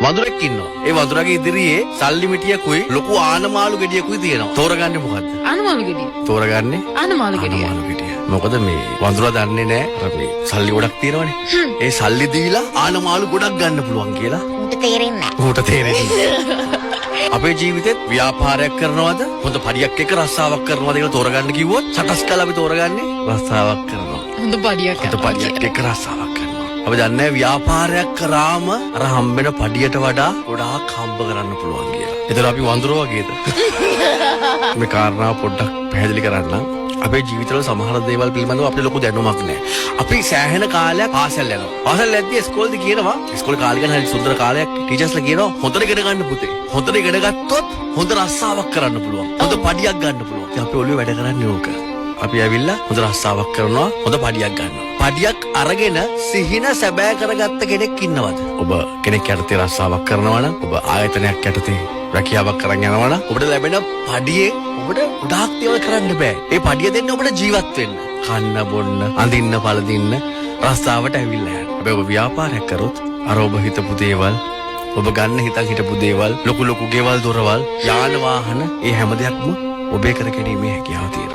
වඳුරෙක් ඉන්නවා. ඒ වඳුරගේ ඉදිරියේ සල්ලි මිටියකුයි ලොකු ආනමාළු ගෙඩියකුයි තියෙනවා. තෝරගන්නේ මොකද්ද? ආනමාළු ගෙඩිය. තෝරගන්නේ ආනමාළු ගෙඩිය. ආනමාළු ගෙඩිය. මොකද මේ වඳුරා දන්නේ නැහැ අර මේ සල්ලි ගොඩක් තියෙනවනේ. ඒ සල්ලි දීලා ආනමාළු ගොඩක් ගන්න පුළුවන් කියලා. උන්ට තේරෙන්නේ ඌට තේරෙන්නේ. අපේ ජීවිතේත් ව්‍යාපාරයක් කරනවද හොඳ පඩියක් එක රස්සාවක් කරනවද කියලා තෝරගන්න කිව්වොත් සකස් කළා අපි තෝරගන්නේ රස්සාවක් කරනවා. හොඳ පඩියක්. හොඳ පඩියක් එක රස්සාවක් කරනවා. අපි දන්නේ ව්‍යාපාරයක් කරාම අර හම්බෙන පඩියට වඩා ගොඩාක් හම්බ කරන්න පුළුවන් කියලා. ඒතර අපි වඳුරෝ වගේද? මේ කාරණාව පොඩ්ඩක් පැහැදිලි කරන්න. අපේ ජීවිතවල සමහර දේවල් පිළිබඳව අපිට ලොකු දැනුමක් නැහැ. අපි සෑහෙන කාලයක් පාසල් යනවා. පාසල් යද්දී ඉස්කෝලේදී කියනවා ඉස්කෝලේ කාලේ ගැන හරි සුන්දර කාලයක් ටීචර්ස්ලා කියනවා හොඳට ඉගෙන ගන්න පුතේ. හොඳට ඉගෙන ගත්තොත් හොඳ රස්සාවක් කරන්න පුළුවන්. හොඳ පඩියක් ගන්න පුළුවන්. ඉතින් අපි ඔළුවේ වැඩ කරන්නේ ඕක. අපි ඇවිල්ලා හොඳ රස්සාවක් කරනවා හොඳ පඩියක් ගන්නවා. පඩියක් අරගෙන සිහින සැබෑ කරගත්ත කෙනෙක් ඉන්නවද? ඔබ කෙනෙක් යටතේ රස්සාවක් කරනවා නම් ඔබ ආයතනයක් යටතේ රැකියාවක් කරන් යනවා නම් ඔබට ලැබෙන පඩියේ ඔබට ගොඩාක් දේවල් කරන්න බෑ. ඒ පඩිය දෙන්න ඔබට ජීවත් වෙන්න. කන්න බොන්න, අඳින්න, පළඳින්න රස්සාවට ඇවිල්ලා යන්න. හැබැයි ඔබ ව්‍යාපාරයක් කරොත් අර ඔබ හිතපු දේවල් ඔබ ගන්න හිතන් හිටපු දේවල් ලොකු ලොකු ගෙවල් දොරවල් යාන වාහන ඒ හැම දෙයක්ම ඔබේ කර ගැනීමේ හැකියාව තියෙනවා.